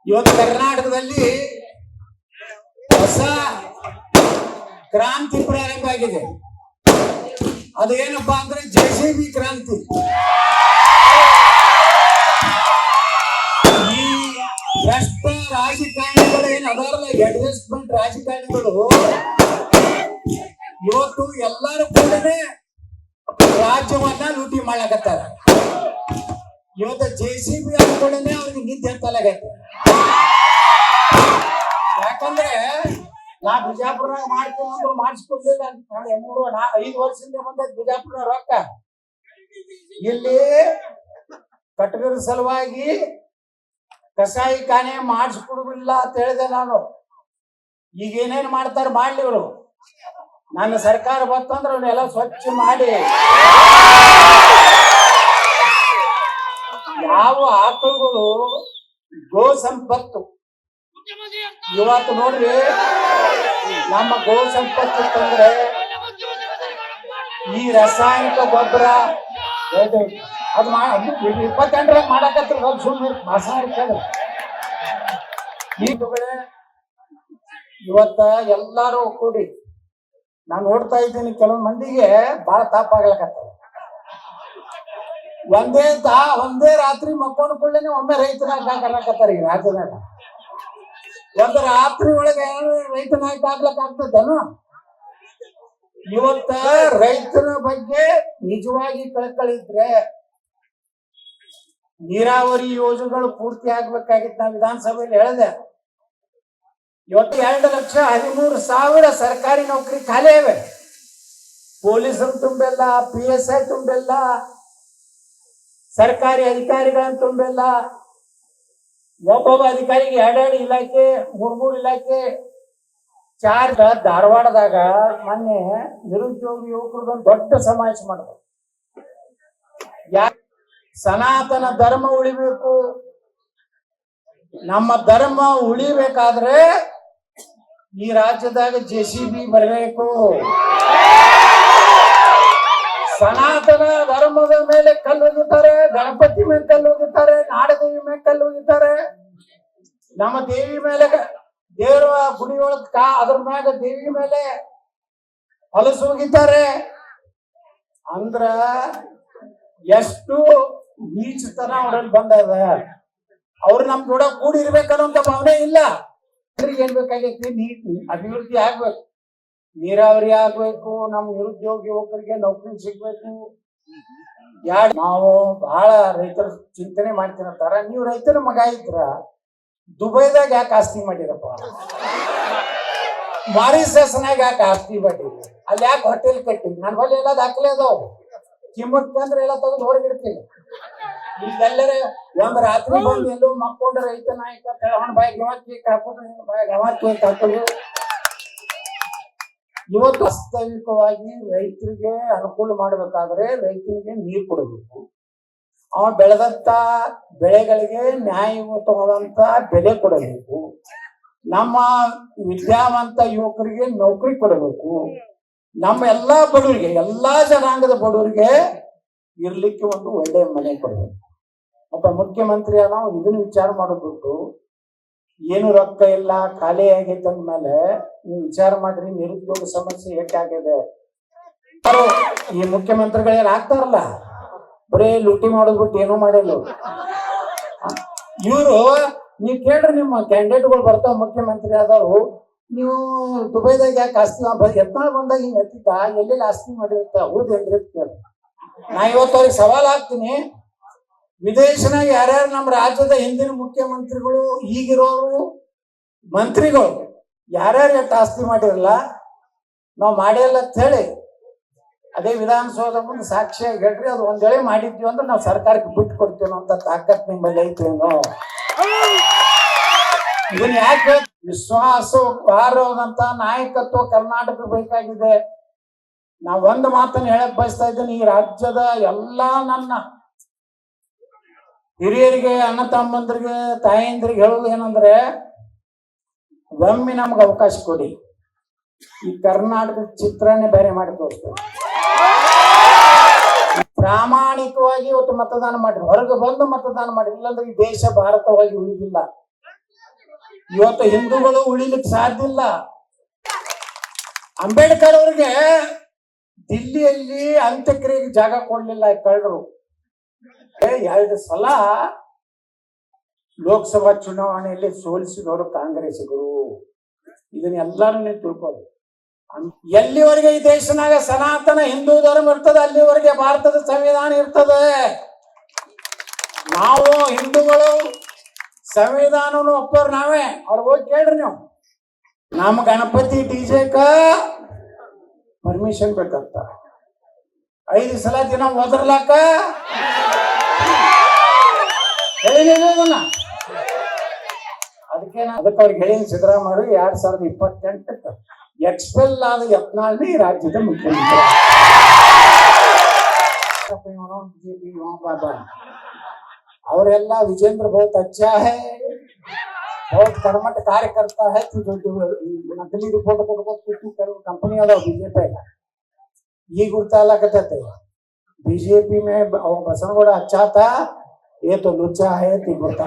ಇವತ್ತು ಕರ್ನಾಟಕದಲ್ಲಿ ಹೊಸ ಕ್ರಾಂತಿ ಪ್ರಾರಂಭ ಆಗಿದೆ. ಅದೇನಪ್ಪಾ ಅಂದ್ರೆ ಜೆಸಿಬಿ ಕ್ರಾಂತಿ. ಈ ಭ್ರಷ್ಟ ರಾಜಕಾರಣಿಗಳು ಏನ್ ಅದಾರಲ್ಲ, ಅಡ್ಜಸ್ಟ್ಮೆಂಟ್ ರಾಜಕಾರಣಿಗಳು ಇವತ್ತು ಎಲ್ಲರೂ ಕೂಡನೆ ರಾಜ್ಯವನ್ನ ಲೂಟಿ ಮಾಡ್ಲಕತ್ತಾರ. ಇವತ್ತು ಜೆಸಿಬಿ ಅಂದ್ಕೊಳ್ಳೇನೆ ಅವ್ರಿಗೆ ನಿದ್ದೆ ಹತ್ತಲಾಗೈತೆ. ಯಾಕಂದ್ರೆ ನಾ ಬಿಜಾಪುರನಾಗ ಮಾಡ್ತೀನಿ ಅಂದ್ರೆ ಮಾಡಿಸ್ಕೊಡ್ಲಿಲ್ಲ. 5 ವರ್ಷದಿಂದ ಬಂದ ಬಿಜಾಪುರ ರೊಕ್ಕ ಇಲ್ಲಿ ಕಟ್ಟಗರ ಸಲುವಾಗಿ ಕಸಾಯಿ ಖಾನೆ ಮಾಡಿಸ್ಕೊಡುದಿಲ್ಲ ಅಂತ ಹೇಳಿದೆ ನಾನು. ಈಗ ಏನೇನ್ ಮಾಡ್ತಾರ ಮಾಡ್ಲಿ ಇವರು. ನನ್ನ ಸರ್ಕಾರ ಬಂತಂದ್ರೆ ಅವನ್ನೆಲ್ಲ ಸ್ವಚ್ಛ ಮಾಡಿ ಯಾವ ಆಕಳುಗಳು ಗೋ ಸಂಪತ್ತು ಇವತ್ತು ನೋಡ್ರಿ, ನಮ್ಮ ಗೋ ಸಂಪತ್ತು ತಂದ್ರೆ ಈ ರಾಸಾಯನಿಕ ಗೊಬ್ಬರ ಅದು 28 ಮಾಡಕತ್ರ ಇವತ್ತ ಎಲ್ಲಾರು ಕೂಡಿ ನಾನು ನೋಡ್ತಾ ಇದ್ದೀನಿ, ಕೆಲವು ಮಂದಿಗೆ ಬಹಳ ತಾಪಾಗ್ಲಕತ್ತ. ಒಂದೇ ರಾತ್ರಿ ಮಕ್ಕೊಂಡು ಕೂಡಲೇ ಒಮ್ಮೆ ರೈತ ನಾಯಕ ಕರ್ನಾಕತ್ತಾರ. ಈ ರಾಜ್ಯದಾಗ ಒಂದು ರಾತ್ರಿ ಒಳಗೆ ರೈತ ನಾಯಕ ಆಗ್ಲಕ್ ಆಗ್ತದನು? ಇವತ್ತ ರೈತನ ಬಗ್ಗೆ ನಿಜವಾಗಿ ಕಳಕಳಿದ್ರೆ ನೀರಾವರಿ ಯೋಜನೆಗಳು ಪೂರ್ತಿ ಆಗ್ಬೇಕಾಗಿತ್ತು. ನಾವು ವಿಧಾನಸಭೆಯಲ್ಲಿ ಹೇಳಿದೆ. ಇವತ್ತು 2,13,000 ಸರ್ಕಾರಿ ನೌಕರಿ ಖಾಲಿ ಇವೆ. ಪೊಲೀಸರು ತುಂಬಿಲ್ಲ, PSI ತುಂಬಿಲ್ಲ, ಸರ್ಕಾರಿ ಅಧಿಕಾರಿಗಳನ್ನ ತುಂಬಿಲ್ಲ. ಒಬ್ಬೊಬ್ಬ ಅಧಿಕಾರಿಗೆ 2 ಇಲಾಖೆ 3 ಇಲಾಖೆ ಚಾರ್ಜ್. ಧಾರವಾಡದಾಗ ಮೊನ್ನೆ ನಿರುದ್ಯೋಗಿ ಯುವಕರದೊಂದು ದೊಡ್ಡ ಸಮಾವೇಶ ಮಾಡಿದ್ರು. ಸನಾತನ ಧರ್ಮ ಉಳಿಬೇಕು. ನಮ್ಮ ಧರ್ಮ ಉಳಿಬೇಕಾದ್ರೆ ಈ ರಾಜ್ಯದಾಗ ಜೆಸಿಬಿ ಬರಬೇಕು. ಸನಾತನ ಧರ್ಮದ ಮೇಲೆ ಕಲ್ಲು ಒಗಿತಾರೆ, ಗಣಪತಿ ಮೇಲೆ ಕಲ್ಲು ಒಗಿತಾರೆ, ನಾಡದೇವಿ ಮೇಲೆ ಕಲ್ಲು ಒಗಿತಾರೆ, ನಮ್ಮ ದೇವಿ ಮೇಲೆ ದೇವರ ಗುಡಿ ಒಳಗ ಅದ್ರ ಮ್ಯಾಗ ದೇವಿ ಮೇಲೆ ಹೊಲಸು ಹೋಗಿದ್ದಾರೆ. ಅಂದ್ರ ಎಷ್ಟು ನೀಚತನ ಅವ್ರಲ್ಲಿ ಬಂದದ. ಅವ್ರು ನಮ್ ಕೂಡ ಕೂಡಿರ್ಬೇಕನ್ನೋಂತ ಭಾವನೆ ಇಲ್ಲ. ಏನ್ ಬೇಕಾಗೈತಿ? ನೀತಿ ಅಭಿವೃದ್ಧಿ ಆಗ್ಬೇಕು, ನೀರಾವರಿ ಆಗ್ಬೇಕು, ನಮ್ ನಿರುದ್ಯೋಗ ಯುವಕರಿಗೆ ನೌಕರಿ ಸಿಗ್ಬೇಕು. ನಾವು ಬಹಳ ರೈತರ ಚಿಂತನೆ ಮಾಡ್ತೀನಂತಾರ. ನೀವು ರೈತರ ಮಗ ಇದ್ರ ದುಬೈದಾಗ ಯಾಕೆ ಆಸ್ತಿ ಮಾಡಿರಪ್ಪ? ಮಾರಿಸಸ್ನಾಗ ಯಾಕೆ ಆಸ್ತಿ ಮಾಡಿರಿ? ಅಲ್ಲಿ ಯಾಕೆ ಹೋಟೆಲ್ ಕಟ್ಟಿ? ನನ್ನ ಬಳಿ ಎಲ್ಲ ದಾಖಲೆ ಅದಾವ. ಕಿಮ್ಮತ್ ಅಂದ್ರೆ ಎಲ್ಲ ತೆಗೆದು ಹೊರಗಿಡ್ತೀನಿ. ಇಲ್ಲೆಲ್ಲರೇ ಒಂದ್ ರಾತ್ರಿ ಬಂದು ಎಲ್ಲೋ ಮಕ್ಕೊಂಡು ರೈತ ನಾಯಕ ಅವನ ಬಾಯಿ ಗಮಕ್ಕೆ ಹಾಕೋದು, ಬಾಯಿ ಗಮಕ್ಕೆ ಹಾಕೋದು. ಇವತ್ತು ವಾಸ್ತವಿಕವಾಗಿ ರೈತರಿಗೆ ಅನುಕೂಲ ಮಾಡ್ಬೇಕಾದ್ರೆ ರೈತರಿಗೆ ನೀರು ಕೊಡಬೇಕು. ಅವ ಬೆಳೆದಂತ ಬೆಳೆಗಳಿಗೆ ನ್ಯಾಯಯುತವಾದಂತ ಬೆಲೆ ಕೊಡಬೇಕು. ನಮ್ಮ ವಿದ್ಯಾವಂತ ಯುವಕರಿಗೆ ನೌಕರಿ ಕೊಡಬೇಕು. ನಮ್ಮ ಎಲ್ಲಾ ಬಡವರಿಗೆ, ಎಲ್ಲಾ ಜನಾಂಗದ ಬಡವರಿಗೆ ಇರ್ಲಿಕ್ಕೆ ಒಂದು ಒಳ್ಳೆಯ ಮನೆ ಕೊಡಬೇಕು. ಒಬ್ಬ ಮುಖ್ಯಮಂತ್ರಿ ನಾವು ಇದನ್ನ ವಿಚಾರ ಮಾಡೋದ್ಬಿಟ್ಟು ಏನು ರೊಕ್ಕ ಇಲ್ಲ ಖಾಲಿ ಆಗೈತೆ ಅಂದ್ಮೇಲೆ ನೀವು ವಿಚಾರ ಮಾಡ್ರಿ, ನಿರುದ್ಯೋಗ ಸಮಸ್ಯೆ ಹೆಚ್ಚಾಗಿದೆ. ಈ ಮುಖ್ಯಮಂತ್ರಿಗಳೇನ್ ಆಗ್ತಾರಲ್ಲ, ಬರೀ ಲೂಟಿ ಮಾಡೋದ್ ಬಿಟ್ಟು ಏನೂ ಮಾಡಿಲ್ಲ ಇವರು. ನೀವ್ ಕೇಳ್ರಿ, ನಿಮ್ಮ ಕ್ಯಾಂಡಿಡೇಟ್ಗಳು ಬರ್ತಾವ ಮುಖ್ಯಮಂತ್ರಿ ಆದವರು, ನೀವು ದುಬೈದಾಗ ಯಾಕೆ ಆಸ್ತಿ ಎತ್ತಾಳ ಬಂದಾಗ ಹಿಂಗ್ ಎತ್ತಿದ್ದ ಎಲ್ಲೆಲ್ಲಿ ಆಸ್ತಿ ಮಾಡಿರುತ್ತ ಹೌದೇನ್ರಿ ಅಂತ ಕೇಳಿ. ನಾ ಇವತ್ತು ಅವ್ರಿಗೆ ಸವಾಲ್ ಹಾಕ್ತೀನಿ, ವಿದೇಶನಾಗ ಯಾರ್ಯಾರು ನಮ್ಮ ರಾಜ್ಯದ ಹಿಂದಿನ ಮುಖ್ಯಮಂತ್ರಿಗಳು ಈಗಿರೋರು ಮಂತ್ರಿಗಳು ಯಾರ್ಯಾರು ಎಷ್ಟು ಆಸ್ತಿ ಮಾಡಿರಲ್ಲ, ನಾವು ಮಾಡಿಲ್ಲ ಅಂತ ಹೇಳಿ ಅದೇ ವಿಧಾನಸೌಧ ಮುಂದೆ ಸಾಕ್ಷಿಯಾಗಿ ಹೇಳ್ರಿ. ಅದು ಒಂದ್ ವೇಳೆ ಮಾಡಿದ್ವಿ ಅಂದ್ರೆ ನಾವು ಸರ್ಕಾರಕ್ಕೆ ಬಿಟ್ಟು ಕೊಡ್ತೀವಿ ಅಂತ ತಾಕತ್ ನಿಮ್ಮಲ್ಲಿ ಐತೇನೋ. ಇದನ್ನ ಯಾಕೆ? ವಿಶ್ವಾಸಾರ್ಹವಾದಂತ ನಾಯಕತ್ವ ಕರ್ನಾಟಕ ಬೇಕಾಗಿದೆ. ನಾವ್ ಒಂದು ಮಾತನ್ನ ಹೇಳಕ್ ಬಯಸ್ತಾ ಇದ್ದೀನಿ, ಈ ರಾಜ್ಯದ ಎಲ್ಲಾ ನನ್ನ ಹಿರಿಯರಿಗೆ, ಅಣ್ಣ ತಮ್ಮಂದ್ರಿಗೆ, ತಾಯಂದ್ರಿಗೆ ಹೇಳೋದು ಏನಂದ್ರೆ, ಒಮ್ಮೆ ನಮ್ಗೆ ಅವಕಾಶ ಕೊಡಿ. ಈ ಕರ್ನಾಟಕದ ಚಿತ್ರನೇ ಬೇರೆ ಮಾಡಿ ತೋರಿಸ್ತೇವೆ. ಪ್ರಾಮಾಣಿಕವಾಗಿ ಇವತ್ತು ಮತದಾನ ಮಾಡ್ರಿ, ಹೊರಗೆ ಬಂದು ಮತದಾನ ಮಾಡ್ರಿ, ಇಲ್ಲಾಂದ್ರೆ ಈ ದೇಶ ಭಾರತವಾಗಿ ಉಳಿದಿಲ್ಲ. ಇವತ್ತು ಹಿಂದೂಗಳು ಉಳಿಲಿಕ್ಕೆ ಸಾಧ್ಯ ಇಲ್ಲ. ಅಂಬೇಡ್ಕರ್ ಅವ್ರಿಗೆ ದಿಲ್ಲಿಯಲ್ಲಿ ಅಂತ್ಯಕ್ರಿಯೆಗೆ ಜಾಗ ಕೊಡ್ಲಿಲ್ಲ ಕಳ್ಳರು. 2 ಸಲ ಲೋಕಸಭಾ ಚುನಾವಣೆಯಲ್ಲಿ ಸೋಲಿಸಿದವರು ಕಾಂಗ್ರೆಸ್ಸಿಗರು. ಇದನ್ನೆಲ್ಲಾರು ನೀವು ತಿಳ್ಕೊಳ್ಳಿ. ಎಲ್ಲಿವರೆಗೆ ಈ ದೇಶನಾಗ ಸನಾತನ ಹಿಂದೂ ಧರ್ಮ ಇರ್ತದೆ ಅಲ್ಲಿವರೆಗೆ ಭಾರತದ ಸಂವಿಧಾನ ಇರ್ತದೆ. ನಾವು ಹಿಂದೂಗಳು ಸಂವಿಧಾನವನ್ನು ಒಪ್ಪೋರು ನಾವೇ. ಅವ್ರಿಗೆ ಹೋಗಿ ಕೇಳ್ರಿ ನೀವು. ನಮ್ಮ ಗಣಪತಿ ಡಿಜೆಕ ಪರ್ಮಿಷನ್ ಬೇಕಂತ, 5 ಸಲ ದಿನ ಒದರ್ಲಾಕ ಹೇಳಿಲ್ಲ. ಅದಕ್ಕೆ ಅವ್ರಿಗೆ ಹೇಳಿ ಸಿದ್ದರಾಮಯ್ಯ 2028 ಎಕ್ಸ್ಪೆಲ್ ಆದ ಯತ್ನಾಳ್ ಈ ರಾಜ್ಯದ ಮುಖ್ಯಮಂತ್ರಿ. ಅವರೆಲ್ಲ ವಿಜೇಂದ್ರ बहुत अच्छा है, बहुत कर्मठ कार्यकर्ता है. ನಕಲಿ ರಿಪೋರ್ಟ್ ಕೊಡ್ಬೇಕು ಕಂಪನಿ ಅದಾವ ಬಿಜೆಪಿ. ಈಗ ಗುರ್ತಾಗತ್ತೆ बीजेपी में बसनगौड़ा अच्छा था, ये तो लुच्चा है, गुर्ता